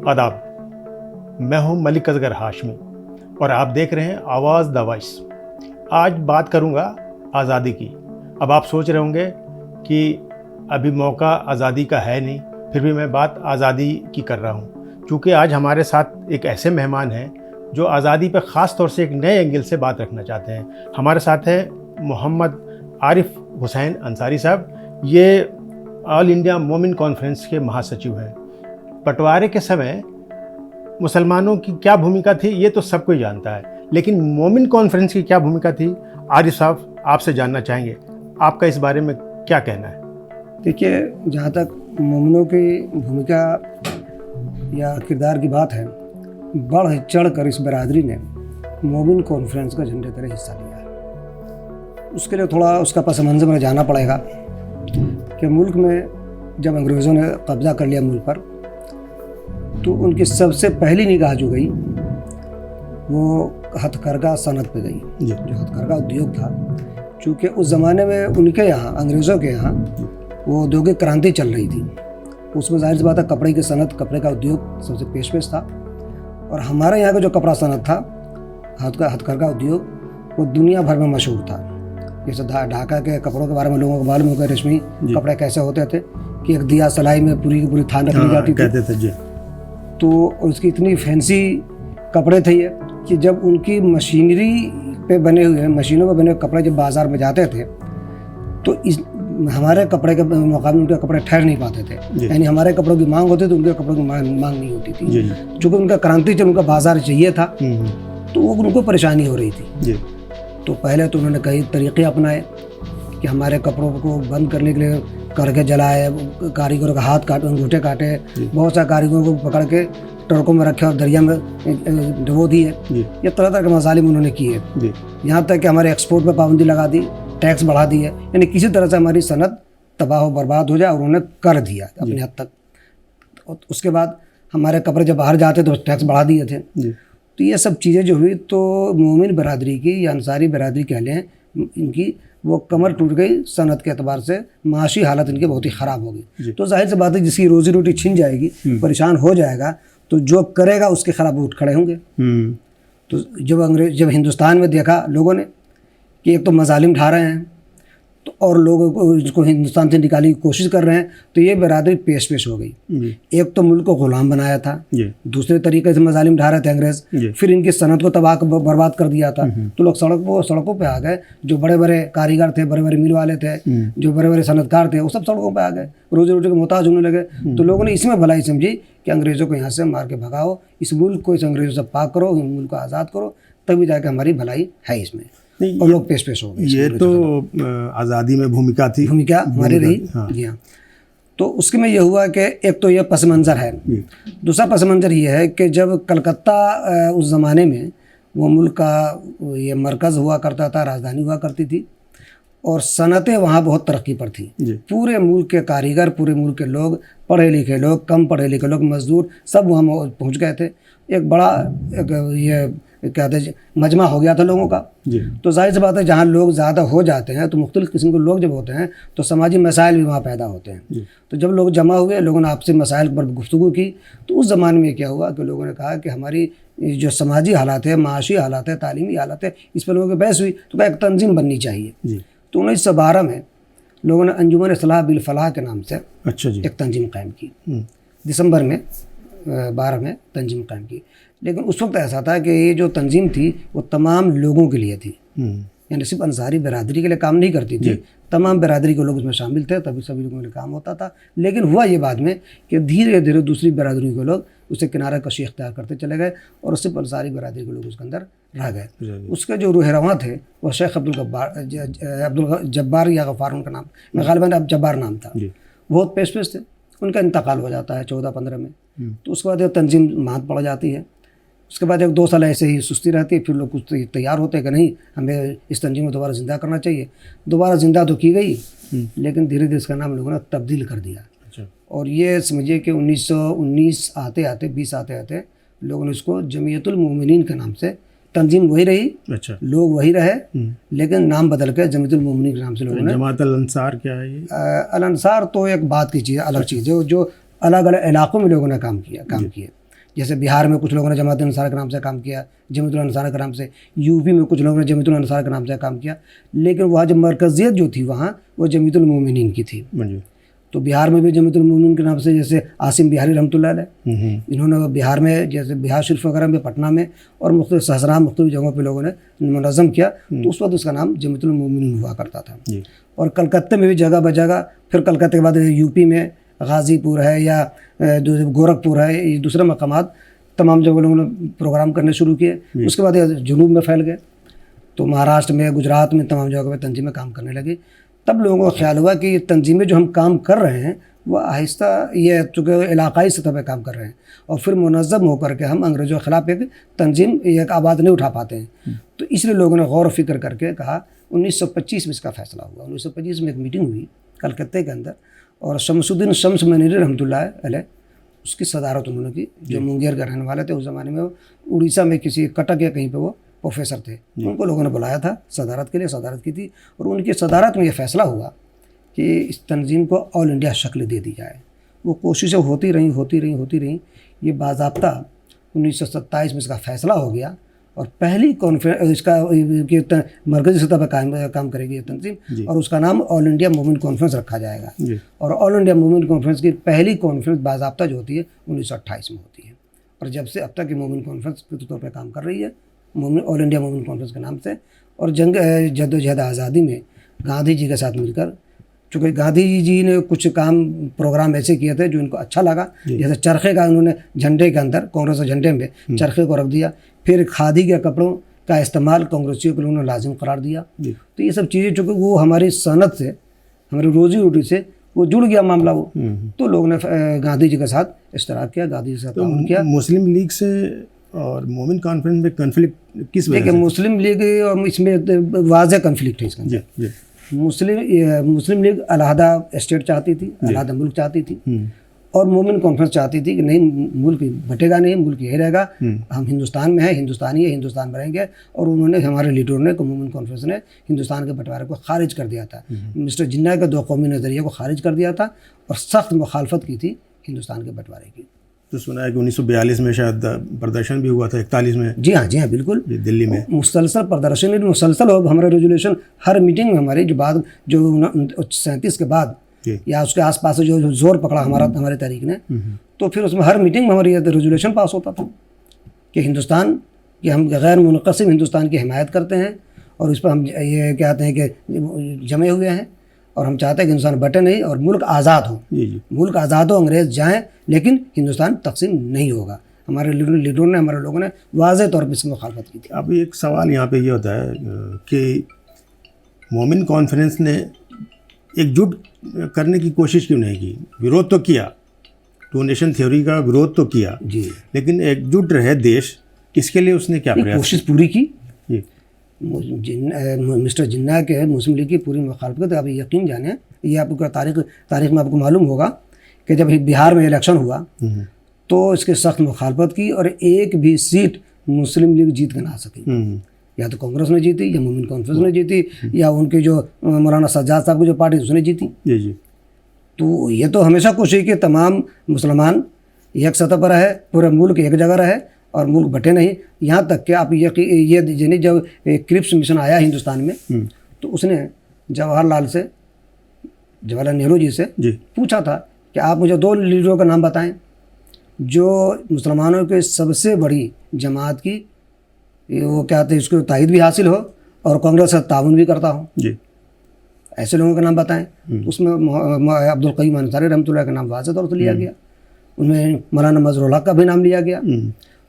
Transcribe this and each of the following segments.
आदाब, मैं हूं मलिक असगर हाशमी और आप देख रहे हैं आवाज़ द वॉइस। आज बात करूंगा आज़ादी की। अब आप सोच रहे होंगे कि अभी मौका आज़ादी का है नहीं, फिर भी मैं बात आज़ादी की कर रहा हूं, क्योंकि आज हमारे साथ एक ऐसे मेहमान हैं जो आज़ादी पर ख़ास तौर से एक नए एंगल से बात रखना चाहते हैं। हमारे साथ हैं मोहम्मद आरिफ हुसैन अंसारी साहब। ये ऑल इंडिया मोमिन कॉन्फ्रेंस के महासचिव हैं। बंटवारे के समय मुसलमानों की क्या भूमिका थी ये तो सब कोई जानता है, लेकिन मोमिन कॉन्फ्रेंस की क्या भूमिका थी, आरिफ साहब आपसे जानना चाहेंगे। आपका इस बारे में क्या कहना है? देखिए, जहाँ तक मोमिनों की भूमिका या किरदार की बात है, बढ़ चढ़ कर इस बरादरी ने मोमिन कॉन्फ्रेंस का झंडे तरह हिस्सा लिया है। उसके लिए थोड़ा उसका पस मंज़र में जाना पड़ेगा कि मुल्क में जब अंग्रेज़ों ने कब्ज़ा कर लिया मुल्क पर, तो उनकी सबसे पहली निगाह जो गई वो हथकरघा सनत पे गई। जो हथकरघा उद्योग था, चूँकि उस ज़माने में उनके यहाँ, अंग्रेज़ों के यहाँ, वो औद्योगिक क्रांति चल रही थी। उसमें जाहिर सी बात है कपड़े की सनत, कपड़े का उद्योग सबसे पेश था। और हमारे यहाँ का जो कपड़ा सनत था, हथकरघा उद्योग, वो दुनिया भर में मशहूर था। जैसे ढाका के कपड़ों के बारे में लोगों को मालूम होगा, रेशमी कपड़े कैसे होते थे कि एक दिया सलाई में पूरी की पूरी थान रख ली जाती थी। तो उसकी इतनी फैंसी कपड़े थे ये कि जब उनकी मशीनरी पे बने हुए, मशीनों पे बने हुए कपड़े जब बाज़ार में जाते थे, तो इस हमारे कपड़े के मुकाबले उनके कपड़े ठहर नहीं पाते थे। यानी हमारे कपड़ों की मांग होती तो उनके कपड़ों की मांग नहीं होती थी। चूँकि उनका क्रांति जब उनका बाज़ार चाहिए था, तो वो उनको परेशानी हो रही थी। तो पहले तो उन्होंने कई तरीक़े अपनाए कि हमारे कपड़ों को बंद करने के लिए करके जलाए, कारीगरों का हाथ काटे, अंगूठे काटे, बहुत सारे कारीगरों को पकड़ के ट्रकों में रखे और दरिया में डुबो दिए। ये तरह तरह के मसालिम उन्होंने किए। यहाँ तक कि हमारे एक्सपोर्ट पर पाबंदी लगा दी, टैक्स बढ़ा दिए, यानी किसी तरह से हमारी सनत तबाह व बर्बाद हो जाए, और उन्होंने कर दिया अपनी हद तक। उसके बाद हमारे कपड़े जब बाहर जाते तो टैक्स बढ़ा दिए थे। तो ये सब चीज़ें जो हुई, तो मोमिन बरादरी की या अंसारी बरादरी कह लें, इनकी वो कमर टूट गई सनत के एतबार से। माशी हालत इनकी बहुत ही ख़राब हो गई। तो जाहिर सी बात है जिसकी रोज़ी रोटी छिन जाएगी, परेशान हो जाएगा, तो जो करेगा उसके खिलाफ उठ खड़े होंगे। तो जब हिंदुस्तान में देखा लोगों ने कि एक तो मजालिम ढा रहे हैं, तो और लोगों को इसको हिंदुस्तान से निकालने की कोशिश कर रहे हैं, तो ये बरादरी पेश हो गई। एक तो मुल्क को गुलाम बनाया था, दूसरे तरीके से मजालिम ढा रहे थे अंग्रेज, फिर इनकी सनत को तबाह बर्बाद कर दिया था। तो लोग सड़कों पे आ गए। जो बड़े बड़े कारीगर थे, बड़े बड़े मिल वाले थे, जो बड़े बड़े सनतकार थे, वो सब सड़कों पे आ गए, रोजी रोटी के मोहताज होने लगे। तो लोगों ने इसमें भलाई समझी कि अंग्रेज़ों को यहाँ से मार के भगाओ, इस मुल्क को इस अंग्रेज़ों से पाक करो, मुल्क को आज़ाद करो, तभी जाकर हमारी भलाई है इसमें। और लोग पेश हो गए। ये तो आज़ादी में भूमिका हमारी रही। जी हाँ। तो उसके में ये हुआ कि एक तो ये पस मंज़र है, दूसरा पस मंज़र ये है कि जब कलकत्ता उस ज़माने में वो मुल्क का ये मरकज़ हुआ करता था, राजधानी हुआ करती थी, और सनतें वहाँ बहुत तरक्की पर थी। पूरे मुल्क के कारीगर, पूरे मुल्क के लोग, पढ़े लिखे लोग, कम पढ़े लिखे लोग, मजदूर, सब वहाँ पहुँच गए थे। एक बड़ा ये कहते हैं मजमा हो गया था लोगों का। तो जाहिर सी बात है जहाँ लोग ज़्यादा हो जाते हैं, तो मुख्तलिफ़ किस्म के लोग जब होते हैं, तो समाजी मसाइल भी वहाँ पैदा होते हैं। तो जब लोग जमा हुए, लोगों ने आपसी मसाइल पर गुफ्तगू की, तो उस ज़माने में क्या हुआ कि लोगों ने कहा कि हमारी जो समाजी हालात है, माशी हालात है, तालीमी हालात है, इस पर लोगों की बहस हुई, तो एक तंजीम बननी चाहिए। तो 1912 में लोगों ने अंजुमन इस्लाह बिल फलाह के नाम से एक तंजीम कायम की। दिसंबर में 12 में तंजीम कायम की। लेकिन उस वक्त ऐसा था कि ये जो तंजीम थी वो तमाम लोगों के लिए थी, यानी सिर्फ अंसारी बरादरी के लिए काम नहीं करती थी, तमाम बरादरी के लोग उसमें शामिल थे, तभी सभी लोगों के लिए काम होता था। लेकिन हुआ ये बाद में कि धीरे धीरे दूसरी बरादरी के लोग उसे किनारा कशी इख्तियार करते चले गए, और सिर्फ अंसारी बरादरी के लोग उसके अंदर रह गए। उसके जो रूहरवां थे वह शेख अब्दुल जब्बार या गफ़ार उनका नाम, गालिबन अब जब्बार नाम था, बहुत पेश थे। उनका इंतकाल हो जाता है 14-15 में। तो उसके बाद तंजीम मात पड़ जाती है। उसके बाद 1-2 साल ऐसे ही सुस्ती रहती है, फिर लोग कुछ तैयार होते हैं कि नहीं, हमें इस तंजीम को दोबारा ज़िंदा करना चाहिए। दोबारा ज़िंदा तो की गई, लेकिन धीरे धीरे इसका नाम लोगों ने तब्दील कर दिया। और ये समझिए कि 1919 आते आते लोगों ने इसको जमीयतुल मोमिनीन के नाम से, तंजीम वही रही, लोग वही रहे, लेकिन नाम बदल के जमीयतुल मोमिनीन के नाम से लोगों ने। जमात अल अंसार क्या है ये? अल अंसार तो एक बात की चीज़, अलग चीज़ है, जो अलग अलग इलाकों में लोगों ने काम किए। जैसे बिहार में कुछ लोगों ने जमात अंसार के नाम से काम किया, जमीयतुल अंसार के नाम से, यूपी में कुछ लोगों ने जमीयतुल अंसार के नाम से काम किया, लेकिन वहाँ जो मरकज़ियत जो थी वहाँ वो जमीयतुल मोमिनीन की थी। तो बिहार में भी जमीयतुल मोमिनीन के नाम से जैसे आसिम बिहारी रहमतुल्लाह अलैह, इन्होंने बिहार में जैसे बिहार शरीफ वगैरह में, पटना में और मुख्तलिफ सहसराम मुख्तलिफ जगहों पर लोगों ने मुनज़्ज़म किया, तो उस वक्त उसका नाम जमीयतुल मोमिनीन हुआ करता था। और कलकत्ते में भी जगह ब जगह, फिर कलकत्ते के बाद यूपी में गाज़ीपुर है या गोरखपुर है, ये दूसरे मकामात तमाम जगह लोगों ने प्रोग्राम करने शुरू किए। उसके बाद जुनूब में फैल गए, तो महाराष्ट्र में, गुजरात में तमाम जगह पर तंजीमें काम करने लगी। तब लोगों को ख्याल हुआ कि ये तंजीमें जो हम काम कर रहे हैं वो आहिस्ता, ये चूँकि इलाक़ाई सतह पर काम कर रहे हैं और फिर मुनज़्ज़म होकर के हम अंग्रेज़ों के ख़िलाफ़ एक तंजीम, एक आवाज़ नहीं उठा पाते हैं। तो इसलिए लोगों ने गौर फ़िक्र करके कहा, 1925 में इसका फ़ैसला हुआ। 1925 में एक मीटिंग हुई कलकत्ते के अंदर, और शमसुद्दीन शम्स मनीरी रहमतुल्लाह अलैह उसकी सदारत उन्होंने की, जो मुंगेर के रहने वाले थे। उस ज़माने में वो उड़ीसा में किसी कटक या कहीं पे वो प्रोफेसर थे, उनको लोगों ने बुलाया था सदारत के लिए, सदारत की थी। और उनकी सदारत में ये फ़ैसला हुआ कि इस तंजीम को ऑल इंडिया शक्ल दे दी जाए। वो कोशिशें होती रहीं। ये बाज़ाब्ता 1927 में इसका फ़ैसला हो गया और पहली कॉन्फ्रेंस इसका मरकज़ी सतह पर काम करेगी ये तंजीम, और उसका नाम ऑल इंडिया मूवमेंट कॉन्फ्रेंस रखा जाएगा। और ऑल इंडिया मूवमेंट कॉन्फ्रेंस की पहली कॉन्फ्रेंस बाज़ाब्ता जो होती है 1928 में होती है, और जब से अब तक ये मूवमेंट कॉन्फ्रेंस के तौर पर काम कर रही है, ऑल इंडिया मूवमेंट कॉन्फ्रेंस के नाम से। और जंग जद्दोजहद आज़ादी में गांधी जी के साथ मिलकर, चूँकि गांधी जी ने कुछ काम प्रोग्राम ऐसे किए थे जो इनको अच्छा लगा, जैसे चरखे का उन्होंने झंडे के अंदर, कांग्रेस के झंडे में चरखे को रख दिया। फिर खादी के कपड़ों का इस्तेमाल कांग्रेसियों के लोगों ने लाजिम करार दिया। तो ये सब चीज़ें चूँकि वो हमारी सनत से, हमारी रोजी रोटी से वो जुड़ गया मामला वो, तो लोगों ने गांधी जी के साथ इश्तराक किया, गांधी जी से ताउन किया। मुस्लिम लीग से और मोमिन कॉन्फ्रेंस में कन्फ्लिक्ट किस वजह से? देखिए, मुस्लिम लीग और इसमें वाज़ेह कन्फ्लिक्ट है इसका। जी। मुस्लिम लीग अलहदा स्टेट चाहती थी, अलहदा मुल्क चाहती थी, और मोमिन कॉन्फ्रेंस चाहती थी कि नहीं, मुल्क बटेगा नहीं, मुल्क यही रहेगा, हम हिंदुस्तान में हैं, हिंदुस्तानी है, हिंदुस्तान में रहेंगे। और उन्होंने, हमारे लीडरों ने, मोमिन कॉन्फ्रेंस ने हिंदुस्तान के बंटवारे को खारिज कर दिया था, मिस्टर जिन्ना के दो कौमी नज़रिए को खारिज कर दिया था और सख्त मुखालफत की थी हिंदुस्तान के बंटवारे की। तो सुना है कि 1942 में शायद प्रदर्शन भी हुआ था, 41 में। जी हाँ, बिल्कुल, दिल्ली में मुसलसल प्रदर्शन, मुसलसल हो। हमारे रेजोल्यूशन हर मीटिंग में हमारी जो 37 के बाद या उसके आसपास से जो जोर पकड़ा हमारे तहरीक ने, तो फिर उसमें हर मीटिंग में हमारी रेजोल्यूशन पास होता था कि हिंदुस्तान कि हम गैर मुनक़सिम हिंदुस्तान की हिमायत करते हैं, और इस पर हम ये कहते हैं कि जमे हुए हैं, और हम चाहते हैं कि हिंदुस्तान बटे नहीं और मुल्क आज़ाद हो। मुल्क आज़ाद हो, अंग्रेज़ जाएं, लेकिन हिंदुस्तान तकसीम नहीं होगा। हमारे लीडरों ने, हमारे लोगों ने वाज़ेह तौर पर इसकी मुखालफत की थी। अब एक सवाल यहाँ पे ये होता है कि मोमिन कॉन्फ्रेंस ने एकजुट करने की कोशिश क्यों नहीं की? विरोध तो किया, टू नेशन थ्योरी का विरोध तो किया जी, लेकिन एकजुट रहे देश, इसके लिए उसने क्या प्रयास? कोशिश पूरी की। मिस्टर जिन्ना के मुस्लिम लीग की पूरी मुखालफत। आप यकीन जाने, ये आपको तारीख में आपको मालूम होगा कि जब बिहार में इलेक्शन हुआ तो इसके सख्त मुखालफत की, और एक भी सीट मुस्लिम लीग जीत के ना सकी। या तो कांग्रेस ने जीती, या मोमिन कॉन्फ्रेंस ने जीती, या उनके जो मौलाना सज्जाद साहब की जो पार्टी उसने जीती। जी। तो ये तो हमेशा कोशिश की तमाम मुसलमान एक सतह पर रहे, पूरे मुल्क एक जगह रहे और मुल्क बटे नहीं। यहाँ तक कि आप ये जब क्रिप्स मिशन आया हिंदुस्तान में, तो उसने जवाहरलाल नेहरू जी से पूछा था कि आप मुझे 2 लीडरों का नाम बताएं जो मुसलमानों के सबसे बड़ी जमात की, वो कहते हैं, उसको तायद भी हासिल हो और कांग्रेस से ताउन भी करता हो जी, ऐसे लोगों का नाम बताएं। तो उसमें अब्दुल कय्यूम अंसारी रहमतुल्लाह का नाम वाज़ेह तौर पर लिया गया, उनमें मौलाना मज़हरुल हक़ का भी नाम लिया गया।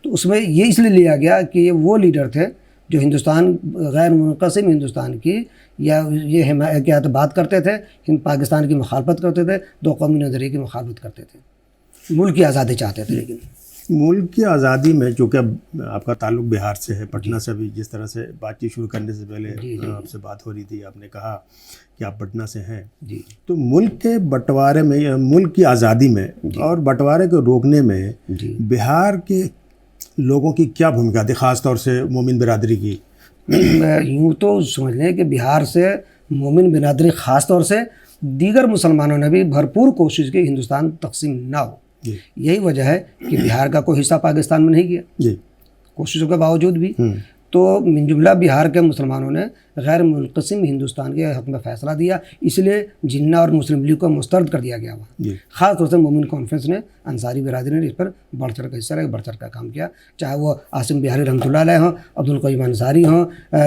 तो उसमें ये इसलिए लिया गया कि ये वो लीडर थे जो हिंदुस्तान, गैर मुनक़सिम हिंदुस्तान की, या ये क्या बात करते थे, पाकिस्तान की मुखालफत करते थे, 2 कौमी नज़रिए की मुखालफत करते थे, मुल्क की आज़ादी चाहते थे। लेकिन मुल्क की आज़ादी में, चूँकि आपका ताल्लुक़ बिहार से है, पटना से भी, जिस तरह से बातचीत शुरू करने से पहले आपसे बात हो रही थी, आपने कहा कि आप पटना से हैं जी, तो मुल्क के बंटवारे में, मुल्क की आज़ादी में और बंटवारे को रोकने में बिहार के लोगों की क्या भूमिका थी, ख़ास तौर से मोमिन बिरादरी की? यूँ तो समझ लें कि बिहार से मोमिन बिरादरी ख़ास तौर से दीगर मुसलमानों ने भी भरपूर कोशिश की हिंदुस्तान तकसीम ना हो। जी यही वजह है कि बिहार का कोई हिस्सा पाकिस्तान में नहीं गया, जी कोशिशों के बावजूद भी। तो मिनजुमला बिहार के मुसलमानों ने गैर मुनक़सिम हिंदुस्तान के हक़ में फ़ैसला दिया, इसलिए जिन्ना और मुस्लिम लीग को मुस्तरद कर दिया गया वहाँ। जी ख़ास तौर से मोमिन कॉन्फ्रेंस ने, अंसारी बिरादरी ने इस पर बढ़ चढ़ कर हिस्सा लेकर बढ़ चढ़ कर काम किया, चाहे वो आसिम बिहारी रहमतुल्लाह अलैह हों, अब्दुल क़य्यूम अंसारी हों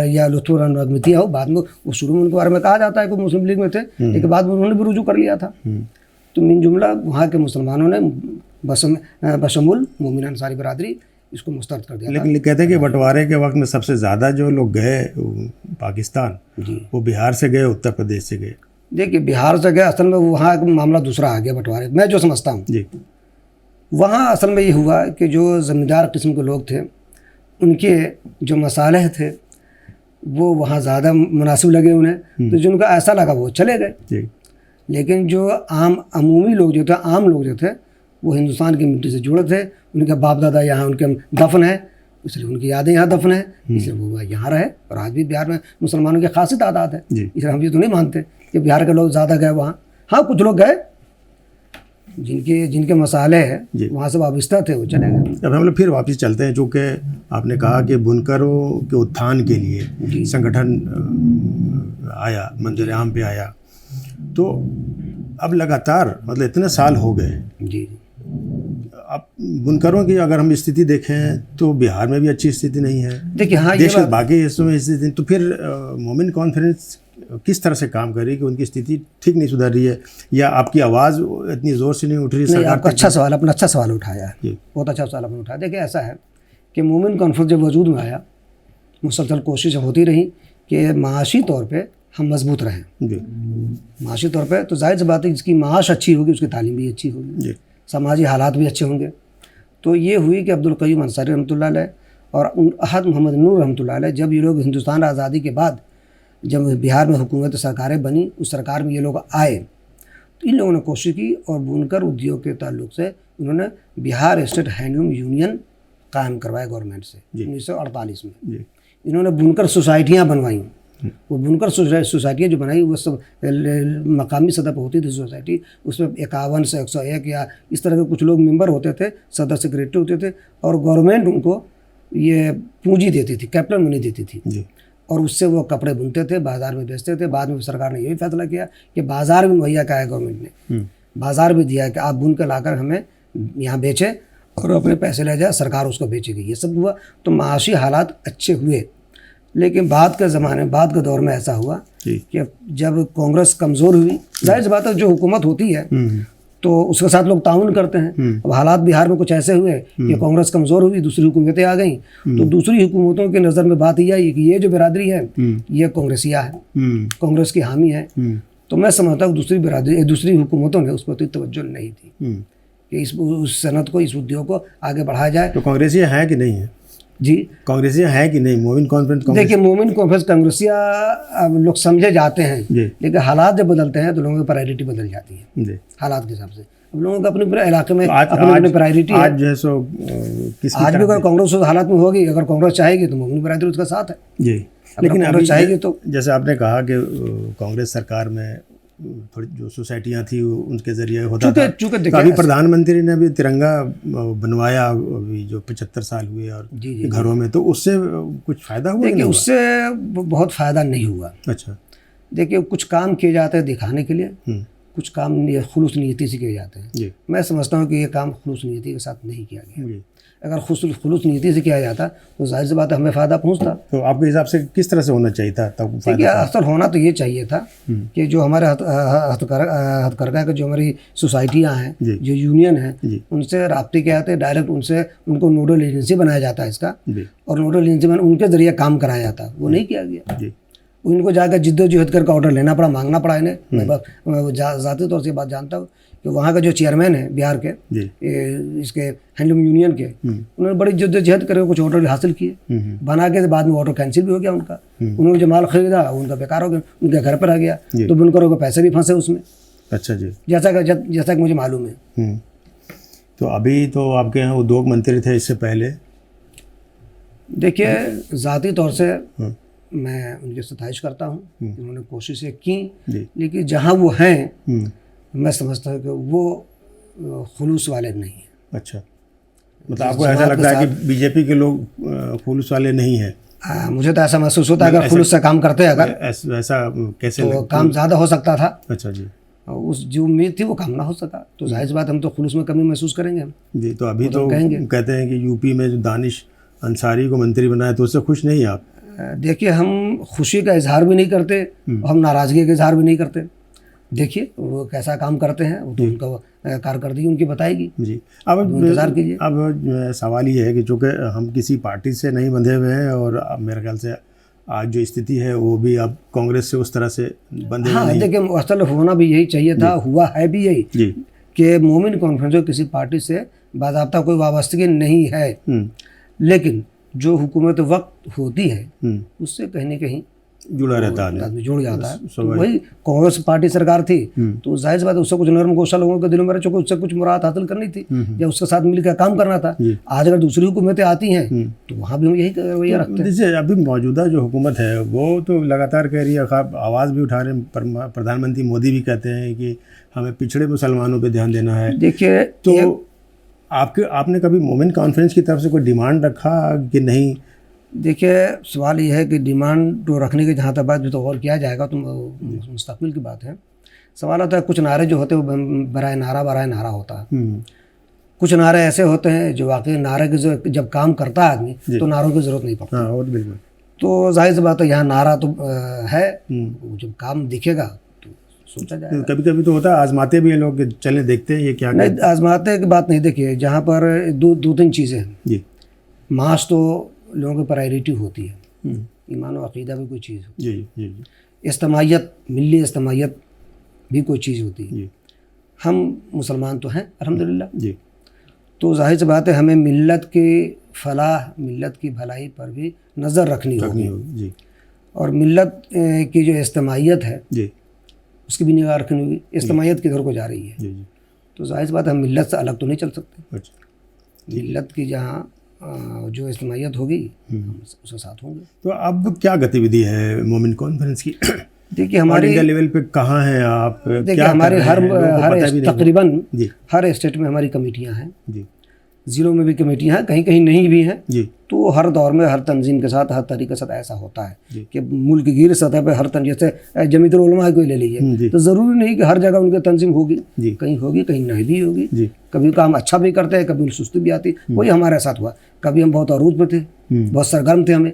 या लुत्फ़ुर रहमान नदमती हो। बाद में वो शुरू में उनके बारे में कहा जाता है कि मुस्लिम लीग में थे, लेकिन बाद में उन्होंने भी रुजू कर लिया था। तो मिनजुमला वहाँ के मुसलमानों ने बशमुल मोमिन अंसारी बिरादरी इसको मुस्तरद कर दिया। लेकिन कहते हैं कि बंटवारे के वक्त में सबसे ज़्यादा जो लोग गए पाकिस्तान, जी, वो बिहार से गए, उत्तर प्रदेश से गए। देखिए बिहार से गए, असल में वहाँ का मामला दूसरा आ गया बंटवारे। मैं जो समझता हूँ जी वहाँ असल में ये हुआ कि जो ज़मींदार किस्म के लोग थे, उनके जो मसाले थे वो वहाँ ज़्यादा मुनासिब लगे उन्हें, तो जिनको ऐसा लगा वो चले गए। जी लेकिन जो अमूमी लोग जो थे, आम लोग जो थे, वो हिंदुस्तान की मिट्टी से जुड़े थे, उनके बाप दादा यहाँ उनके दफन है, इसलिए उनकी यादें यहाँ दफन है, इसलिए वो यहाँ रहे। और आज भी बिहार में मुसलमानों की खासी तादाद है, इसलिए हम ये तो नहीं मानते कि बिहार के लोग ज़्यादा गए वहाँ। हाँ, कुछ लोग गए जिनके मसाले हैं वहाँ से वाबस्ता थे, वो चले गए। अब हम लोग फिर वापस चलते हैं, चूँकि आपने कहा कि बुनकरों के उत्थान के लिए संगठन आया, मंजर आम पे आया, तो अब लगातार मतलब इतने साल हो गए जी। अब बुनकरों की अगर हम स्थिति देखें तो बिहार में भी अच्छी स्थिति नहीं है, देखिए हाँ, देश के बाकी हिस्सों में स्थिति। तो फिर मोमिन कॉन्फ्रेंस किस तरह से काम कर रही है कि उनकी स्थिति ठीक नहीं सुधर रही है, या आपकी आवाज़ इतनी ज़ोर से नहीं उठ रही? नहीं, आपका अच्छा सवाल, अपना अच्छा सवाल उठाया है, बहुत अच्छा सवाल आपने उठाया। देखिए ऐसा है कि मोमिन कॉन्फ्रेंस जब वजूद में आया, मुसलसल कोशिश होती रही कि माशी तौर पर हम मजबूत रहें। जी माशी तौर पे तो जाहिर सी बात है, जिसकी माश अच्छी होगी उसकी तालीम भी अच्छी होगी, समाजी हालात भी अच्छे होंगे। तो ये हुई कि अब्दुल क़य्यूम अंसारी रहमतुल्लाह अलैह और अहद मोहम्मद नूर रहमतुल्लाह अलैह, जब ये लोग हिंदुस्तान आज़ादी के बाद जब बिहार में हुकूमत सरकारें बनी, उस सरकार में ये लोग आए, तो इन लोगों ने कोशिश की और बुनकर उद्योग के ताल्लुक से उन्होंने बिहार स्टेट हैंडलूम यूनियन कायम करवाया गवर्नमेंट से 1948 में। इन्होंने बुनकर सोसाइटियाँ बनवाई। वो बुनकर सोसाइटियाँ जो बनाई वो सब मकामी सतह पर होती थी सोसाइटी, उसमें 51 से 101 या इस तरह के कुछ लोग मेंबर होते थे, सदर सेक्रेटरी होते थे, और गवर्नमेंट उनको ये पूंजी देती थी, कैपिटल मनी देती थी जी। और उससे वो कपड़े बुनते थे, बाज़ार में बेचते थे। बाद में सरकार ने यही फैसला किया कि बाज़ार भी मुहैया कराया, गवर्नमेंट ने बाज़ार भी दिया कि आप बुन कर लाकर हमें यहाँ बेचें और अपने पैसे ले जाए, सरकार उसको बेचेगी। ये सब हुआ तो माशी हालात अच्छे हुए। लेकिन बाद के ज़माने, बाद के दौर में ऐसा हुआ कि जब कांग्रेस कमज़ोर हुई, जाहिर सी बात है जो हुकूमत होती है तो उसके साथ लोग ताउन करते हैं। अब हालात बिहार में कुछ ऐसे हुए कि कांग्रेस कमज़ोर हुई, दूसरी हुकूमतें आ गईं, तो दूसरी हुकूमतों की नज़र में बात ये आई कि ये जो बिरादरी है ये कांग्रेसिया है, कांग्रेस की हामी है। तो मैं समझता हूँ दूसरी बिरादरी, दूसरी हुकूमतों ने उस पर तो तवज्जो नहीं थी कि उस सनत को, इस उद्योग को आगे बढ़ाया जाए। तो कांग्रेसिया है कि नहीं है? जी, कांग्रेसिया है कि नहीं मोमिन कॉन्फ्रेंस? देखिए मोमिन कॉन्फ्रेंस कांग्रेसिया लोग समझे जाते हैं, लेकिन हालात जब बदलते हैं तो लोगों की प्रायोरिटी बदल जाती है हालात के हिसाब से। अब लोगों को अपने इलाके में अपनी प्रायोरिटी आज जो है सो आज भी अगर कांग्रेस उस हालात में होगी, अगर कांग्रेस चाहेगी तो मोमिन बिरादरी उसका साथ है जी। लेकिन अभी चाहेगी तो, जैसे आपने कहा कि कांग्रेस सरकार में थोड़ी जो सोसाइटियाँ थी उनके जरिए होता था। तो अभी प्रधानमंत्री ने भी तिरंगा बनवाया, अभी जो 75 साल हुए और घरों में, तो उससे कुछ फ़ायदा हुआ? देखिए उससे बहुत फ़ायदा नहीं हुआ। अच्छा, देखिए कुछ काम किए जाते हैं दिखाने के लिए, कुछ काम खुलूस नीयती से किए जाते हैं। मैं समझता हूँ कि ये काम खुलूस नीयती के साथ नहीं किया गया। अगर खुलूस नीयती से किया जाता तो जाहिर सी बात है हमें फ़ायदा पहुँचता। तो आपके हिसाब से किस तरह से होना चाहिए था तब? देखिए असल होना तो ये चाहिए था कि जो हमारे हथकरघा के जो हमारी सोसाइटियाँ हैं, जो यूनियन है, उनसे राब्ते किए जाते, डायरेक्ट उनसे उनको नोडल एजेंसी बनाया जाता है इसका, और नोडल एजेंसी में उनके ज़रिए काम कराया जाता। वो नहीं किया गया। उनको जाकर जिद्दोजहद करके ऑर्डर लेना पड़ा, मांगना पड़ा इन्हें। मैं ज़ाती तौर से बात जानता हूँ कि वहाँ का जो चेयरमैन है बिहार के इसके हैंडलूम यूनियन के, उन्होंने बड़ी जिद्दोजहद करके कुछ ऑर्डर हासिल किए, बना के बाद में ऑर्डर कैंसिल भी हो गया उनका। उन्होंने जो माल खरीदा उनका बेकार हो गया, उनके घर पर आ गया, तो बुनकरों को पैसे भी फंसे उसमें। अच्छा जी, जैसा कि मुझे मालूम है। तो अभी तो आपके यहाँ उद्योग मंत्री थे इससे पहले? देखिए ज़ाती तौर से मैं उनकी सताइश करता हूँ, उन्होंने कोशिशें की, लेकिन जहाँ वो हैं मैं समझता हूँ कि वो खुलूस वाले नहीं हैं। अच्छा, मतलब आपको ऐसा लगता है कि बीजेपी के लोग खुलूस वाले नहीं हैं? मुझे तो ऐसा महसूस होता है अगर खुलूस से काम करते अगर ऐसा कैसे तो काम ज़्यादा हो सकता था। अच्छा जी। उस जो उम्मीद थी वो काम ना हो सका, तो जाहिर सी बात हम तो खुलूस में कमी महसूस करेंगे हम जी। तो अभी तो कहते हैं कि यूपी में जो दानिश अंसारी को मंत्री बनाया, तो उससे खुश नहीं आप? देखिए, हम खुशी का इजहार भी नहीं करते, हम नाराज़गी का इजहार भी नहीं करते। देखिए वो कैसा काम करते हैं, वो तो उनका कारकर्दगी उनकी बताएगी जी। अब इंतजार कीजिए। अब सवाल ये है कि चूँकि हम किसी पार्टी से नहीं बंधे हुए हैं और अब मेरे ख्याल से आज जो स्थिति है वो भी अब कांग्रेस से उस तरह से बंधे हुए नहीं। देखिए, असल होना भी यही चाहिए था, हुआ है भी यही जी कि मोमिन कॉन्फ्रेंस को किसी पार्टी से बाज़ाब्ता कोई वाबस्तगी नहीं है, लेकिन जो हुकूमत वक्त होती है उससे कहीं ना कहीं जुड़ा रहता है, आदमी जुड़ जाता है। तो वही कांग्रेस पार्टी सरकार थी तो जाहिर सी बात है उससे कुछ नरम गोशा लोगों के दिलों में रहे, उससे कुछ मुराद हासिल करनी थी या उसके साथ मिलकर काम करना था। आज अगर दूसरी हुकूमतें आती हैं तो वहाँ भी हम यही रवैया रखते हैं। जैसे अभी मौजूदा जो हुकूमत है वो तो लगातार कह रही है, आवाज़ भी उठा रहे हैं, प्रधानमंत्री मोदी भी कहते हैं कि हमें पिछड़े मुसलमानों पर ध्यान देना है। देखिए, तो आपने कभी मोमिन कॉन्फ्रेंस की तरफ से कोई डिमांड रखा कि नहीं? देखिए, सवाल ये है कि डिमांड तो रखने की जहाँ तक बात भी तो और किया जाएगा तो मुस्तकबिल की बात है। सवाल होता है कुछ नारे जो होते हैं वो बराए नारा होता है, कुछ नारे ऐसे होते हैं जो वाकई नारे की जब काम करता है आदमी तो नारों की ज़रूरत नहीं पड़ती। और बिल्कुल, तो जाहिर सी बात है यहाँ नारा तो है, जब काम दिखेगा तो सोचा जाएगा। कभी कभी तो होता है आजमाते भी हैं लोग, चले देखते हैं ये क्या नहीं, आजमाते की बात नहीं। देखिए, जहाँ पर दो तीन चीज़ें हैं जी। मास तो लोगों की प्रायोरिटी होती है, ईमान और अकीदा भी कोई चीज़ होती है, जी जी। इज्तिमाइयत, मिली इज्तिमाइयत भी कोई चीज़ होती है। हम मुसलमान तो हैं अल्हम्दुलिल्लाह जी, तो जाहिर सी बात है हमें मिल्लत की फलाह, मिल्लत की भलाई पर भी नज़र रखनी होगी जी। और मिल्लत की जो इज्तिमाइयत है जी उसकी भी निगाह रखनी होगी। इज्तिमाइयत किधर को जा रही है जी। तो जाहिर सी बात है हम मिल्लत से अलग तो नहीं चल सकते। अच्छा। मिल्लत की जहाँ जो इज्तिमाइयत होगी हम उसके साथ होंगे। तो अब क्या गतिविधि है मोमिन कॉन्फ्रेंस की? देखिए, हमारे इंडिया लेवल पे कहाँ हैं आप? देखिए, हमारे तकरीबन हर स्टेट में हमारी कमेटियाँ हैं जी, ज़िलों में भी कमेटियाँ हैं, कहीं कहीं नहीं भी हैं जी। तो हर दौर में हर तंजीम के साथ, हर तरीके के साथ ऐसा होता है कि मुल्क गिर सतह पर हर तंजीम, जैसे जमीयतुल उलमा को ले लीजिए, तो ज़रूरी नहीं कि हर जगह उनकी तंजीम होगी, कहीं होगी कहीं नहीं भी होगी। कभी काम अच्छा भी करते हैं, कभी सुस्ती भी आती। वही हमारे साथ हुआ, कभी हम बहुत अरूज पे थे, बहुत सरगर्म थे हम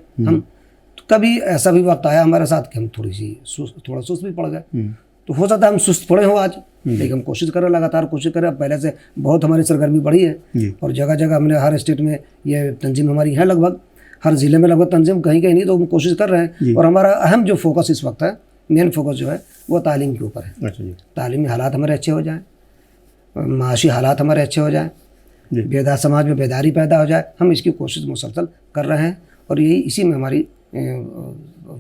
तो कभी ऐसा भी वक्त आया हमारे साथ कि हम थोड़ा सुस्त भी पड़ गए। तो हो सकता है हम सुस्त पड़े हों आज, लेकिन हम कोशिश करें, लगातार कोशिश करें। पहले से बहुत हमारी सरगर्मी बढ़ी है और जगह जगह हमने हर स्टेट में ये तंजीम हमारी है, लगभग हर ज़िले में लगभग तंजीम, कहीं कहीं नहीं तो हम कोशिश कर रहे हैं। और हमारा अहम जो फोकस इस वक्त है, मेन फोकस जो है वो तालीम के ऊपर है। तालीमी हालात हमारे अच्छे हो जाएँ, माशी हालात हमारे अच्छे हो जाएँ, बेदार समाज में बेदारी पैदा हो जाए, हम इसकी कोशिश मुसलसल कर रहे हैं और यही इसी में हमारी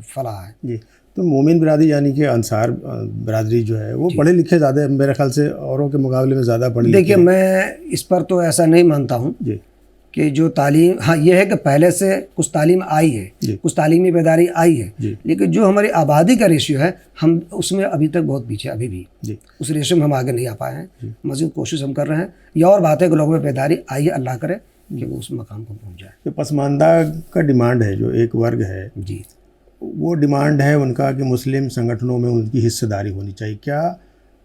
फलाह है जी। तो मोमिन बिरादरी यानी कि अंसार बिरादरी जो है वो पढ़े लिखे ज़्यादा, मेरे ख्याल से औरों के मुकाबले में ज़्यादा पढ़े लिखे। देखिए, मैं इस पर तो ऐसा नहीं मानता हूँ जी कि जो तालीम, हाँ ये है कि पहले से कुछ तालीम आई है, कुछ तालीमी बेदारी आई है, लेकिन जो हमारी आबादी का रेशियो है हम उसमें अभी तक बहुत पीछे, अभी भी उस रेशियो में हम आगे नहीं आ पाए हैं। मज़ीद कोशिश हम कर रहे हैं। यह और बात है कि लोगों में बेदारी आई है, अल्लाह करे कि वो उस मकाम को पहुँच जाए। तो पसमानदा का डिमांड है, जो एक वर्ग है जी, वो डिमांड है उनका कि मुस्लिम संगठनों में उनकी हिस्सेदारी होनी चाहिए। क्या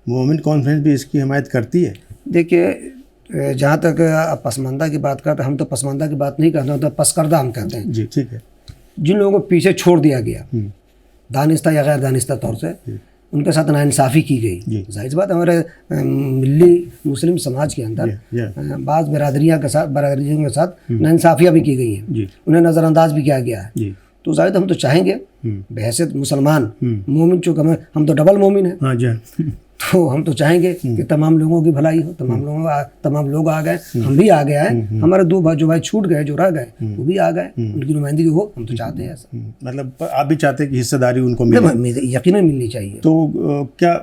मोमिन कॉन्फ्रेंस भी इसकी हिमायत करती है? देखिए, जहाँ तक पसमानदा की बात करते हैं, हम तो पसमानदा की बात नहीं करते, हम तो पसकर्दा हम कहते हैं जी। ठीक है। जिन लोगों को पीछे छोड़ दिया गया दानिस्ता या गैर दानिस्ता तौर से, उनके साथ नाइंसाफ़ी की गई। जाहिर बात हमारे मिली मुस्लिम समाज के अंदर बाज़ बरादरियों के साथ नाइंसाफ़ियाँ भी की गई हैं, उन्हें नज़रअंदाज भी किया गया है। तो जाहिर हम तो चाहेंगे बहैसियत मुसलमान मोमिन, चूँकि हम तो डबल मोमिन हैं, तो हम तो चाहेंगे कि तमाम लोगों की भलाई हो, तमाम लोग आ गए, हम भी आ गए हैं, हमारे दो भाई जो भाई छूट गए, जो रह गए वो भी आ गए, उनकी नुमाइंदगी हो, हम तो चाहते हैं ऐसा। मतलब आप भी चाहते हैं कि हिस्सेदारी उनको मिले? यकीनन मिलनी चाहिए। तो क्या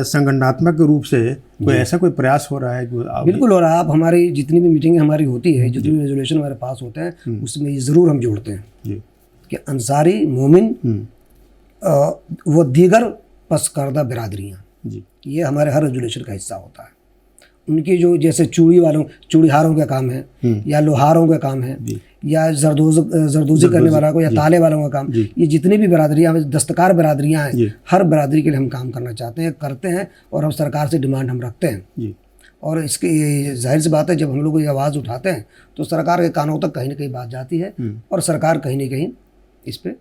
संगठनात्मक रूप से कोई ऐसा कोई प्रयास हो रहा है? बिल्कुल हो रहा है। आप हमारी जितनी भी मीटिंग हमारी होती है, जितनी भी रेजोल्यूशन हमारे पास होते हैं, उसमें ये ज़रूर हम जोड़ते हैं कि अंसारी, मोमिन व दीगर पसकर्दा बिरादरियाँ ये हमारे हर रेजुलेशन का हिस्सा होता है। उनकी जो जैसे चूड़ीहारों का काम है, या लोहारों का काम है, या जरदोजी करने वाला को, या ताले वालों का काम, ये जितनी भी बरादरियाँ, दस्तकार बरादरियाँ हैं, हर बरादरी के लिए हम काम करना चाहते हैं, करते हैं, और हम सरकार से डिमांड हम रखते हैं। और इसके जाहिर सी बात है, जब हम लोग ये आवाज़ उठाते हैं तो सरकार के कानों तक कहीं ना कहीं बात जाती है, और सरकार कहीं ना कहीं इस पर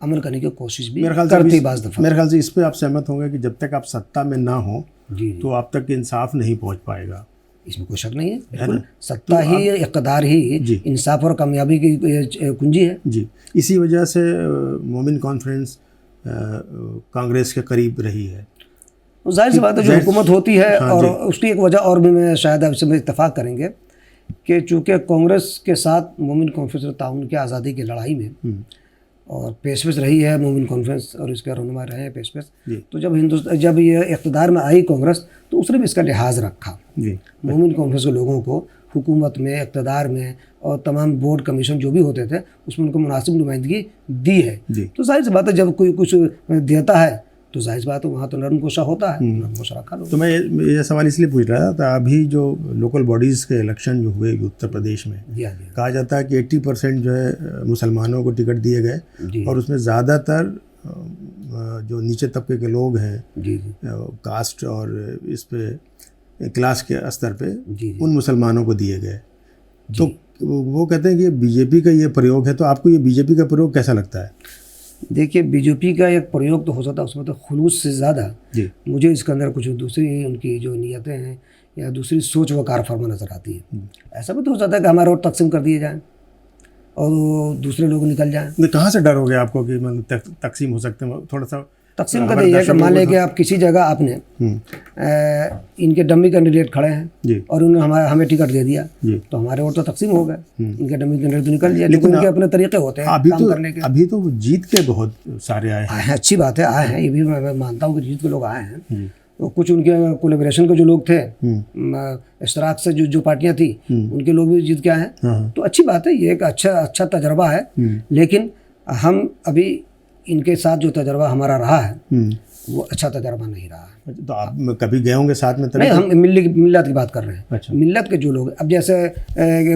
अमल करने की कोशिश भी करती है बाज़ दफ़ा। मेरे ख्याल से इस पर आप सहमत होंगे कि जब तक आप सत्ता में ना हो तो आप तक इंसाफ नहीं पहुंच पाएगा। इसमें कोई शक नहीं है, बिल्कुल सत्ता ही, इक़्तिदार ही इंसाफ और कामयाबी की कुंजी है। जी, इसी वजह से मोमिन कॉन्फ्रेंस कांग्रेस के करीब रही है। जाहिर सी बात है, जो हुकूमत होती है, और उसकी एक वजह और भी मैं शायद आपसे इत्तेफाक करेंगे कि चूँकि कांग्रेस के साथ मोमिन कॉन्फ्रेंस ताउन की आज़ादी की लड़ाई में और पेशवेश रही है मोमिन कॉन्फ्रेंस, और इसके रहनुमा रहे हैं पेशवेश, तो जब ये इक़्तिदार में आई कांग्रेस, तो उसने भी इसका लिहाज रखा। मोमिन कॉन्फ्रेंस के लोगों को हुकूमत में, इक़्तिदार में, और तमाम बोर्ड कमीशन जो भी होते थे उसमें उनको मुनासिब नुमाइंदगी दी है। तो जाहिर सी बात है, जब कोई कुछ देता है तो जाहिर बात है वहाँ तो नरम कोशा होता है, नरम कोशा रखा लोग। तो मैं ये सवाल इसलिए पूछ रहा था, अभी जो लोकल बॉडीज़ के इलेक्शन जो हुए उत्तर प्रदेश में, कहा जाता है कि 80% जो है मुसलमानों को टिकट दिए गए, और उसमें ज़्यादातर जो नीचे तबके के लोग हैं, कास्ट और इस पे क्लास के स्तर पे, उन मुसलमानों को दिए गए। तो वो कहते हैं कि बीजेपी का ये प्रयोग है, तो आपको ये बीजेपी का प्रयोग कैसा लगता है? देखिए, बीजेपी का एक प्रयोग तो हो सकता है, उसमें तो खुलूस से ज़्यादा मुझे इसके अंदर कुछ दूसरी उनकी जो नीयतें हैं या दूसरी सोच व कार फरमा नज़र आती है। ऐसा भी तो हो सकता है कि हमारे और तकसीम कर दिए जाएं और दूसरे लोग निकल जाएं। कहाँ से डर हो गया आपको कि मतलब तकसीम हो सकते हैं? थोड़ा सा तकसीम का ये है कि मान लें कि आप किसी जगह आपने इनके डमी कैंडिडेट खड़े हैं और उन्होंने हमें टिकट दे दिया, तो हमारे वोट तो तकसीम हो गए, इनके डमी कैंडिडेट तो निकल दिया, लेकिन उनके अपने तरीके होते हैं काम करने के। अभी तो जीत के बहुत सारे आए हैं, अच्छी बात है, आए हैं, ये भी मैं मानता हूँ कि जीत के लोग आए हैं। तो कुछ उनके कोलेब्रेशन के जो लोग थे, इश्तराक से जो पार्टियां थी, उनके लोग भी जीत के आए हैं, तो अच्छी बात है, ये एक अच्छा तजर्बा है। लेकिन हम अभी इनके साथ जो तजर्बा हमारा रहा है वो अच्छा तजर्बा नहीं रहा है। तो आप कभी गए होंगे साथ में? नहीं, हम मिल्लत की बात कर रहे हैं। अच्छा। मिल्लत के जो लोग, अब जैसे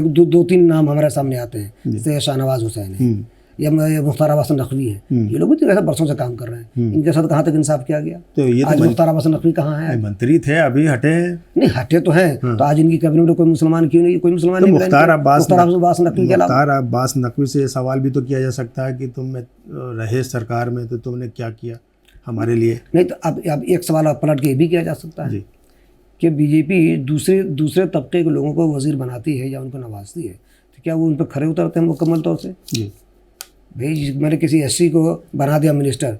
दो तीन नाम हमारे सामने आते हैं, जैसे शाहनवाज हुसैन है या मुख्तार अब्बास नकवी है, ये लोग भी तो ऐसे बरसों से काम कर रहे हैं, इनके साथ कहाँ तक इंसाफ किया गया? तो ये आज मुख्तार अब्बास नकवी कहाँ है? मंत्री थे, अभी हटे हैं। नहीं, हटे तो हैं, तो आज इनकी कैबिनेट में कोई मुसलमान क्यों नहीं? कोई मुसलमान नहीं। मुख्तार अब्बास नकवी से सवाल भी तो किया जा सकता है कि तुम रहे सरकार में तो तुमने क्या किया हमारे लिए? नहीं, तो अब एक सवाल आप पलट के ये भी किया जा सकता है कि बीजेपी दूसरे तबके के लोगों को वजीर बनाती है या उनको नवाजती है, तो क्या वो उन पर खड़े उतरते हैं मुकम्मल तौर से? भाई, मैंने किसी एससी को बना दिया मिनिस्टर,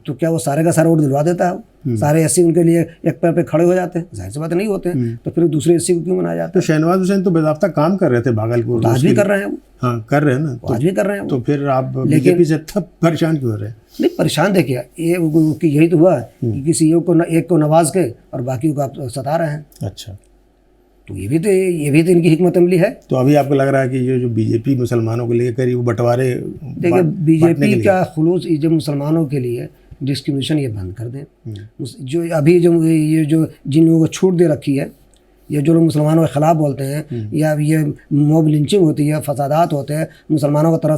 तो क्या वो सारे का सारा वोट दिलवा देता है? सारे एससी उनके लिए एक पैर पे खड़े हो जाते हैं? जाहिर सी बात नहीं होते हैं, तो फिर दूसरे एससी को क्यों बनाया जाता है? तो शहनवाज हुसैन तो बेदाफ्ता काम कर रहे थे भागलपुर, आज भी कर रहे हैं। हाँ, कर रहे हैं ना, आज भी कर रहे हैं। तो फिर आप बीजेपी से तब परेशान क्यों हो रहे हैं? नहीं, परेशान देखिए, यही तो हुआ कि किसी एक को नवाज के और बाकी को आप सता रहे हैं। अच्छा, तो ये भी तो इनकी हिकमत अमली है। तो अभी आपको लग रहा है कि ये जो बीजेपी मुसलमानों को लेकर वो बंटवारे, देखिए, बीजेपी का खुलूस जो मुसलमानों के लिए डिस्क्रिमिनेशन ये बंद कर दें। जो अभी जो जिन लोगों को छूट दे रखी है, ये जो लोग मुसलमानों के ख़िलाफ़ बोलते हैं, या ये मॉब लिंचिंग होती है, फसादात होते हैं, मुसलमानों को तरह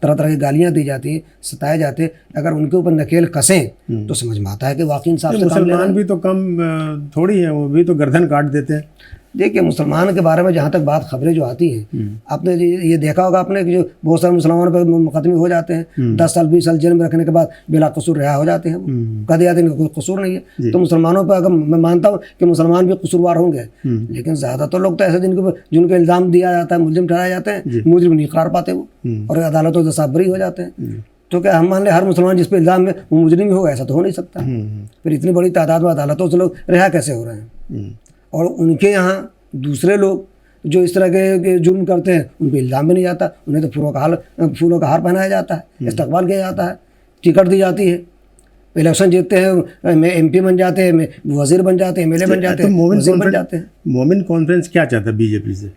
तरह की गालियाँ दी जाती हैं, सताए जाते हैं, अगर उनके ऊपर नकेल कसें तो समझ में आता है कि वाकई इंसाफ से मुसलमान भी तो कम थोड़ी है, वो भी तो गर्दन काट देते हैं। देखिए, मुसलमान के बारे में जहाँ तक बात, खबरें जो आती हैं, आपने ये देखा होगा आपने कि जो बहुत सारे मुसलमानों पर मुकदमे हो जाते हैं, 10 साल 20 साल जेल में रखने के बाद बिला कसूर रिहा हो जाते हैं, कह दिया इनका कोई कसूर नहीं है। तो मुसलमानों पर, अगर मैं मानता हूँ कि मुसलमान भी कसूरवार होंगे, लेकिन ज़्यादातर लोग तो ऐसे जिनको इल्ज़ाम दिया जाता है, मुलजिम ठहराए जाते हैं, मुजरिम नहीं करार पाते वो, और अदालतों से साबरी हो जाते हैं। तो क्या हम मान लें हर मुसलमान जिस पर इल्ज़ाम है वो मुजरिम ही होगा? ऐसा तो हो नहीं सकता। फिर इतनी बड़ी तादाद में अदालतों से लोग रिहा कैसे हो रहे हैं? और उनके यहाँ दूसरे लोग जो इस तरह के जुर्म करते हैं, उन पर इल्ज़ाम भी नहीं जाता, उन्हें तो फूलों का हार पहनाया जाता है, इस्तकबाल किया जाता है, टिकट दी जाती है, इलेक्शन जीतते हैं, MP बन जाते हैं, वजीर बन जाते हैं, MLA बन जाते हैं, वजीर बन जाते हैं। मोमिन कॉन्फ्रेंस क्या चाहता है बीजेपी से?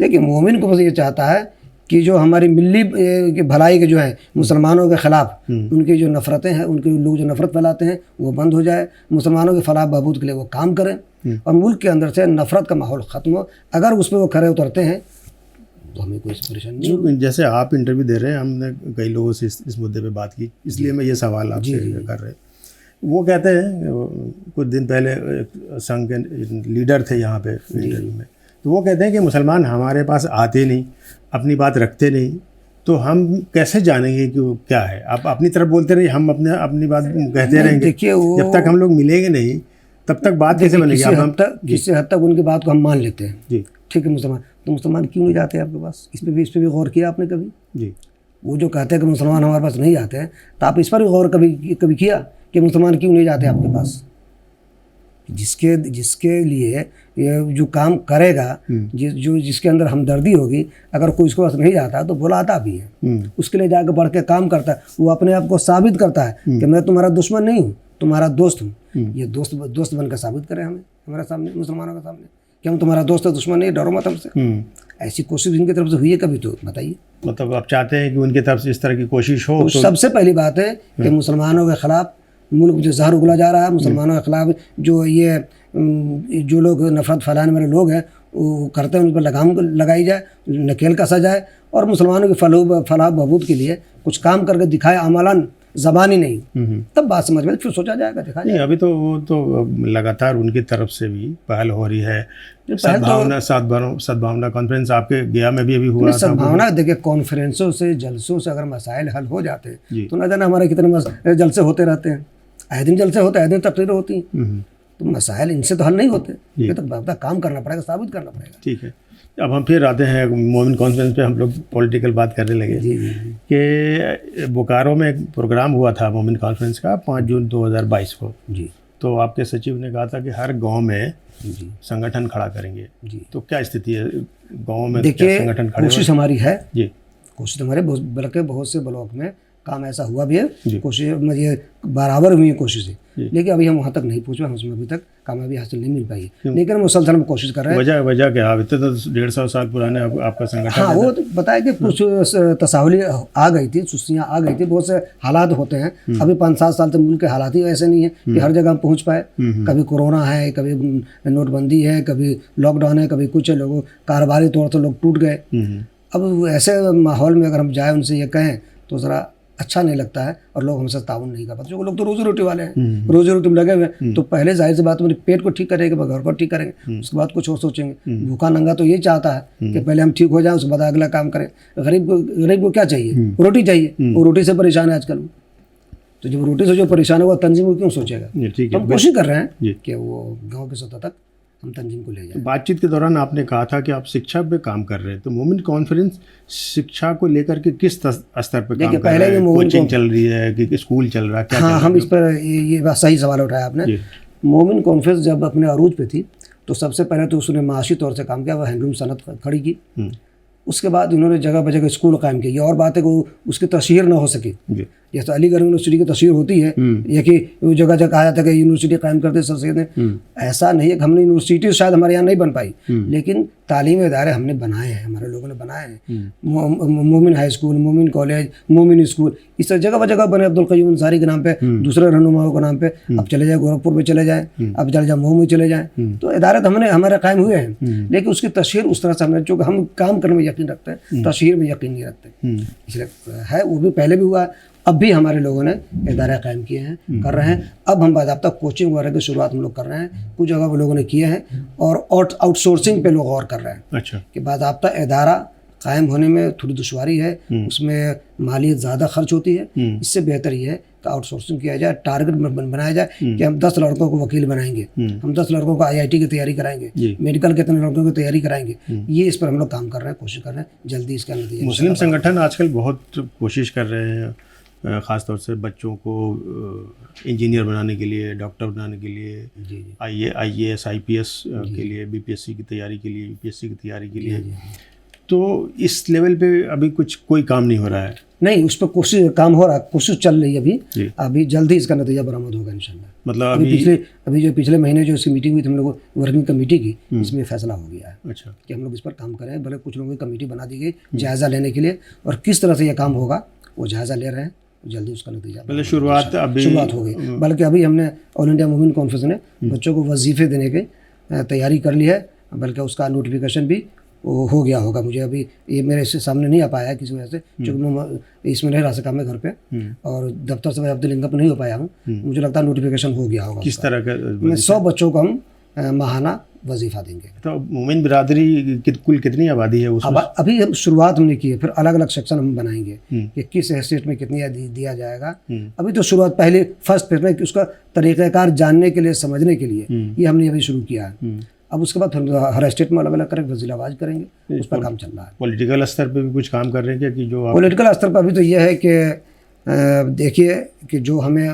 देखिए, मोमिन को बस ये चाहता है कि जो हमारी मिली की भलाई के जो है मुसलमानों के ख़िलाफ़ उनकी जो नफ़रतें हैं, उनके लोग जो नफ़रत फैलाते हैं वो बंद हो जाए, मुसलमानों के फलाह बहबूद के लिए वो काम करें और मुल्क के अंदर से नफ़रत का माहौल ख़त्म हो। अगर उस पर वो खरे उतरते हैं तो हमें कोई परेशानी नहीं होगी। जैसे आप इंटरव्यू दे रहे हैं, हमने कई लोगों से इस मुद्दे पे बात की, इसलिए मैं ये सवाल आपसे कर रहे। वो कहते हैं, कुछ दिन पहले संघ के लीडर थे यहाँ पे इंटरव्यू में, तो वो कहते हैं कि मुसलमान हमारे पास आते नहीं, अपनी बात रखते नहीं, तो हम कैसे जानेंगे कि वो क्या है। आप अपनी तरफ बोलते रहिए, हम अपनी बात कहते रहेंगे। देखिए, जब तक हम लोग मिलेंगे नहीं तब तक बात कैसे बनेगी। किसी हद तक उनकी बात को हम मान लेते हैं जी, ठीक है, मुसलमान तो मुसलमान क्यों नहीं जाते आपके पास? इस पर भी गौर किया आपने कभी? जी, वो जो कहते हैं कि मुसलमान हमारे पास नहीं आते हैं, तो आप इस पर भी गौर कभी किया कि मुसलमान क्यों नहीं जाते आपके पास? जिसके लिए ये जो काम करेगा, जिसके अंदर हमदर्दी होगी, अगर कोई उसके पास नहीं जाता तो बुलाता भी है, उसके लिए जाकर बढ़ के काम करता है, वो अपने आप को साबित करता है कि मैं तुम्हारा दुश्मन नहीं हूँ, तुम्हारा दोस्त हूँ। ये दोस्त बनकर साबित करें हमारे सामने, मुसलमानों के सामने कि हम तुम्हारा दोस्त है, दुश्मन नहीं, डरो मत हमसे। ऐसी कोशिश इनकी तरफ से हुई है कभी? तो बताइए। मतलब आप चाहते हैं कि उनकी तरफ से इस तरह की कोशिश हो? तो सबसे पहली बात है कि मुसलमानों के खिलाफ मुल्क जो जहर उगला जा रहा है, मुसलमानों के खिलाफ जो लोग नफरत फैलाने वाले लोग हैं वो करते हैं, उन पर लगाम लगाई जाए, नकेल कसा जाए और मुसलमानों के फलाह बहबूद के लिए कुछ काम करके दिखाए, अमलन ज़बानी नहीं, तब बात समझ में फिर सोचा जाएगा, देखा नहीं। अभी तो वो तो लगातार उनकी तरफ से भी पहल हो रही है। सद्भावना कॉन्फ्रेंस आपके गया में भी अभी हुआ। सद्भावना, देखिए, कॉन्फ्रेंसों से, जलसों से अगर मसाइल हल हो जाते हैं तो न जाना हमारे कितने जलसे होते रहते हैं, आए दिन जलसे होते हैं, आए दिन तकरीरें होती हैं, तो मसाइल इनसे तो हल नहीं होते। ये तो बाबा काम करना पड़ेगा, साबित करना पड़ेगा। ठीक है, अब हम फिर आते हैं मोमिन कॉन्फ्रेंस पे। हम लोग पॉलिटिकल बात करने लगे कि बोकारो में एक प्रोग्राम हुआ था मोमिन कॉन्फ्रेंस का 5 जून 2022 को जी। तो आपके सचिव ने कहा था कि हर गांव में संगठन खड़ा करेंगे जी। तो क्या स्थिति है गांव में? देखिए, संगठन खड़े कोशिश हमारी है जी, कोशिश हमारे बल्कि बहुत से ब्लॉक में काम ऐसा हुआ भी है, कोशिश ये बराबर हुई है कोशिशें, लेकिन अभी हम वहाँ तक नहीं पहुँचे, उसमें अभी तक कामयाबी हासिल नहीं मिल पाई है, लेकिन हम मुसलसल में कोशिश कर रहे हैं। वजह क्या? इतने तो 150 साल पुराने आपका संगठन। हाँ, वो तो बताया कि कुछ तसाहुली आ गई थी, सुस्तियाँ आ गई थी, बहुत से हालात होते हैं। अभी 5-7 साल तक मुल्क के हालात ही ऐसे नहीं है कि हर जगह हम पहुँच पाए। कभी कोरोना है, कभी नोटबंदी है, कभी लॉकडाउन है, कभी कुछ लोगों कारोबारी तौर से लोग टूट गए। अब ऐसे माहौल में अगर हम जाए उनसे ये कहें तो ज़रा अच्छा नहीं लगता है और लोग हमसे ताउन नहीं कर पाते। जो लोग तो रोजी रोटी वाले हैं, रोजी रोटी में लगे हुए हैं, तो पहले जाहिर सी बात मेरे पेट को ठीक करेंगे, घर को ठीक करेंगे, उसके बाद कुछ और सोचेंगे। भूखा नंगा तो ये चाहता है कि पहले हम ठीक हो जाएं, उसके बाद अगला काम करें। गरीब को क्या चाहिए? रोटी चाहिए, वो रोटी से परेशान है आजकल। तो जब रोटी से जो परेशान है वो तंजीम को क्यों सोचेगा? हम कोशिश कर रहे हैं कि वो गाँव की सतह तक हम तंजीम को ले जाएं। बातचीत के दौरान आपने कहा था कि आप शिक्षा पे काम कर रहे हैं, तो मोमिन कॉन्फ्रेंस शिक्षा को लेकर के किस स्तर पर काम कर रहे हैं? कोचिंग चल रही है कि स्कूल चल रहा है? क्या हाँ, हम इस पर ये बात सही सवाल उठाया आपने। मोमिन कॉन्फ्रेंस जब अपने अरूज पे थी तो सबसे पहले तो उसने माशी तौर से काम किया, वह हैंडलूम सनत खड़ी की। उसके बाद उन्होंने जगह बजगह स्कूल कायम किया। ये और बात है कि उसकी तशहीर ना हो सकी, जैसे अलीगढ़ यूनिवर्सिटी की तशहीर होती है, ये कि जगह जगह कहा जाता है कि यूनिवर्सिटी कायम करते सर सैयद ने। ऐसा नहीं है कि हमने यूनिवर्सिटी शायद हमारे यहाँ नहीं बन पाई, लेकिन तालीमी इदारे हमने बनाए हैं, हमारे लोगों ने बनाए हैं। मोमिन हाई स्कूल, मोमिन कॉलेज, मोमिन स्कूल, इस तरह जगह जगह बने। अब्दुल क़य्यूम अंसारी के नाम पे, दूसरे रहनुमाओं के नाम पे। अब चले जाए गोरखपुर में चले जाएँ, अब चले जाए मऊ में चले जाएँ, तो इदारे तो हमारे कायम हुए हैं, लेकिन उसकी तशहीर उस तरह से हमने, चूँकि हम काम करने में यकीन रखते हैं, तशहीर में यकीन नहीं रखते, इसलिए है। वो भी पहले भी हुआ है, अब भी हमारे लोगों ने इदारे कायम किए हैं, कर रहे हैं। अब हम बाकायदा कोचिंग वगैरह की शुरुआत हम लोग कर रहे हैं, कुछ जगह वो लोगों ने किए हैं, और आउटसोर्सिंग पे लोग गौर कर रहे हैं। अच्छा, कि बाकायदा इदारा कायम होने में थोड़ी दुश्वारी है, उसमें मालियत ज़्यादा खर्च होती है। इससे बेहतर ये है कि आउटसोर्सिंग किया जाए, टारगेट बनाया जाए कि हम 10 लड़कों को वकील बनाएंगे, हम 10 लड़कों को IIT की तैयारी कराएंगे, मेडिकल के 3 लड़कों की तैयारी कराएंगे। ये इस पर हम लोग काम कर रहे हैं, कोशिश कर रहे हैं, जल्दी इसका नतीजा। मुस्लिम संगठन आजकल बहुत कोशिश कर रहे हैं, ख़ासतौर से बच्चों को इंजीनियर बनाने के लिए, डॉक्टर बनाने के लिए, IAS IPS के लिए, BPSC की तैयारी के लिए, UPSC की तैयारी के लिए। तो इस लेवल पे अभी कुछ कोई काम नहीं हो रहा है? नहीं, उस पर कोशिश काम हो रहा है, कोशिश चल रही है जी। अभी जल्दी इसका नतीजा बरामद होगा इंशाल्लाह। मतलब अभी जो पिछले महीने जो इसकी मीटिंग हुई थी हम लोग वर्किंग कमेटी की, इसमें फैसला हो गया है अच्छा कि हम लोग इस पर काम करें। भले कुछ लोगों की कमेटी बना दी गई जायज़ा लेने के लिए, और किस तरह से यह काम होगा वो जायज़ा ले रहे हैं, जल्दी उसका नतीजा मतलब शुरुआत हो गई। बल्कि अभी हमने ऑल इंडिया मोमिन कॉन्फ्रेंस ने बच्चों को वजीफ़े देने की तैयारी कर ली है, बल्कि उसका नोटिफिकेशन भी वो हो गया होगा। मुझे अभी ये मेरे से सामने नहीं आ पाया किसी वजह से, क्योंकि मैं इसमें नहीं रह सका मैं घर पे, और दफ्तर से मैं अब्दुल लिंकअप नहीं हो पाया हूँ। मुझे लगता है नोटिफिकेशन हो गया होगा। किस तरह का? 100 बच्चों को हम माहाना वजीफ़ा देंगे। तो मोमिन बिरादरी कुल कितनी आबादी है उसमें? अभी हम शुरुआत हमने की है, फिर अलग अलग सेक्शन हम बनाएंगे कि किस हैसियत में कितनी दिया जाएगा। अभी तो शुरुआत पहले फर्स्ट फेज में उसका तरीक़ाकार जानने के लिए, समझने के लिए ये हमने अभी शुरू किया है। अब उसके बाद हम हर स्टेट में अलग अलग करेंगे, वज़ीर-ए-आवाज़ करेंगे, उस पर काम चल रहा है। पॉलिटिकल स्तर पे भी कुछ काम कर रहे हैं क्या? कि जो पॉलिटिकल स्तर पर अभी तो यह है कि देखिए कि जो हमें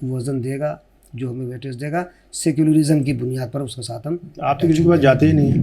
वज़न देगा, जो हमें वेटेज देगा, सेक्युलरिज्म की बुनियाद पर उसके साथ हम। आप तो किसी के पास जाते ही नहीं है।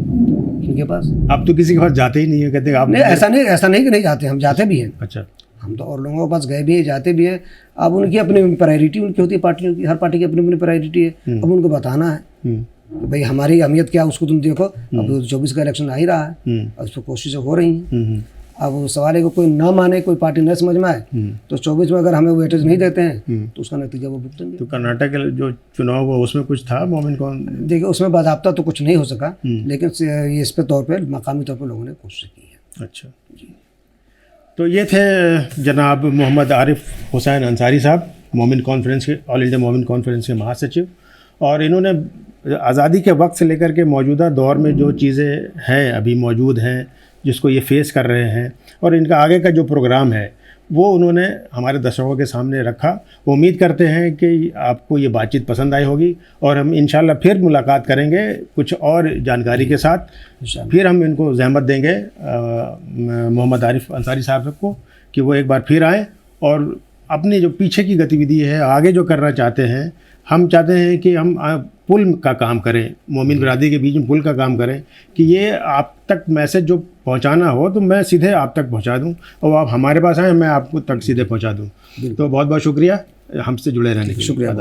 किनके पास? आप तो किसी के पास जाते ही नहीं है, कहते आप नहीं, ऐसा नहीं कि नहीं जाते, हम जाते भी हैं। अच्छा, हम तो और लोगों के पास गए भी हैं, जाते भी हैं। अब उनकी अपनी प्रायोरिटी उनकी होती है, पार्टियों की, हर पार्टी की अपनी अपनी प्रायोरिटी है। अब उनको बताना है भाई हमारी अहमियत क्या, उसको तुम देखो। अब 24 का इलेक्शन आ ही रहा है और उस पर कोशिशें हो रही हैं। अब वो सवाल है कि कोई ना माने, कोई पार्टी न समझ में आए, तो 24 में अगर हमें वेटेज नहीं देते हैं तो उसका नतीजा वो भुगतेंगे। तो कर्नाटक जो चुनाव हुआ उसमें कुछ था मोमिन कौन? देखिए, उसमें बाज़ाब्ता तो कुछ नहीं हो सका, लेकिन ये इस पे तौर पर मकामी तौर पर लोगों ने कोशिश की है। अच्छा जी। तो ये थे जनाब मोहम्मद आरिफ हुसैन अंसारी साहब, मोमिन कॉन्फ्रेंस के, ऑल इंडिया मोमिन कॉन्फ्रेंस के महासचिव, और इन्होंने आज़ादी के वक्त से लेकर के मौजूदा दौर में जो चीज़ें हैं, अभी मौजूद हैं, जिसको ये फेस कर रहे हैं, और इनका आगे का जो प्रोग्राम है वो उन्होंने हमारे दर्शकों के सामने रखा। उम्मीद करते हैं कि आपको ये बातचीत पसंद आई होगी, और हम इंशाल्लाह फिर मुलाकात करेंगे कुछ और जानकारी के साथ। फिर हम इनको ज़हमत देंगे मोहम्मद आरिफ अंसारी साहब को कि वो एक बार फिर आएँ और अपनी जो पीछे की गतिविधि है, आगे जो करना चाहते हैं, हम चाहते हैं कि हम पुल का काम करें, मोमिन बिरादरी के बीच में पुल का काम करें, कि ये आप तक मैसेज जो पहुंचाना हो तो मैं सीधे आप तक पहुंचा दूं, और आप हमारे पास आएँ, मैं आपको तक सीधे पहुंचा दूं। तो बहुत बहुत शुक्रिया हमसे जुड़े रहने के लिए। शुक्रिया।